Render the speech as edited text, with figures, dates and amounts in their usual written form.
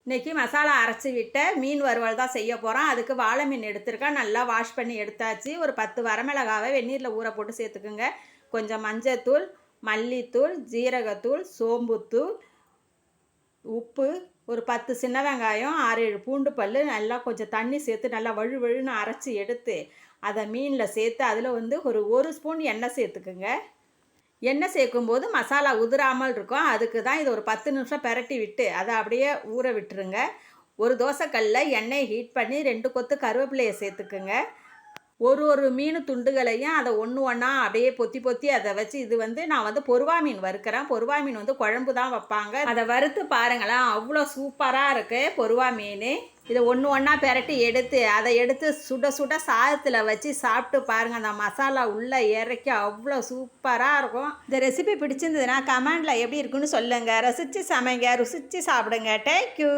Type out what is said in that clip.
இன்றைக்கி மசாலா அரைச்சி விட்ட மீன் வறுவல் தான் செய்ய போகிறோம். அதுக்கு வாழை மீன் எடுத்துருக்கேன். நல்லா வாஷ் பண்ணி எடுத்தாச்சு. ஒரு 10 வரமிளகாவை வெந்நீரில் ஊற போட்டு சேர்த்துக்குங்க. கொஞ்சம் மஞ்சத்தூள், மல்லித்தூள், ஜீரகத்தூள், சோம்புத்தூள், உப்பு, ஒரு 10 சின்ன வெங்காயம், 6 7 பூண்டு பல், நல்லா கொஞ்சம் தண்ணி சேர்த்து நல்லா வழுவழுன்னு அரைச்சி எடுத்து அதை மீனில் சேர்த்து அதில் ஒரு ஸ்பூன் எண்ணெய் சேர்த்துக்குங்க. எண்ணெய் சேர்க்கும்போது மசாலா உதிராமல் இருக்கும். அதுக்கு தான் இது ஒரு 10 நிமிஷம் பெரட்டி விட்டு அதை அப்படியே ஊற விட்டுருங்க. ஒரு தோசைக்கல்லில் எண்ணெயை ஹீட் பண்ணி 2 கொத்து கருவேப்பிலையை சேர்த்துக்குங்க. ஒரு மீன் துண்டுகளையும் அதை ஒன்று ஒன்றா அப்படியே பொத்தி பொத்தி அதை வச்சு நான் பொருவா மீன் வறுக்கிறேன். பொருவா மீன் குழம்பு தான் வைப்பாங்க. அதை வறுத்து பாருங்களேன், அவ்வளோ சூப்பராக இருக்குது பொருவா மீன். இதை ஒன்று ஒன்றா பெரட்டி அதை எடுத்து சுட சுட சாதத்தில் வச்சு சாப்பிட்டு பாருங்கள். அந்த மசாலா உள்ளே இறக்கி அவ்வளோ சூப்பராக இருக்கும். இந்த ரெசிபி பிடிச்சிருந்ததுன்னா கமெண்டில் எப்படி இருக்குன்னு சொல்லுங்கள். ரசித்து சமைங்க, ருசித்து சாப்பிடுங்க. தேங்க்யூ.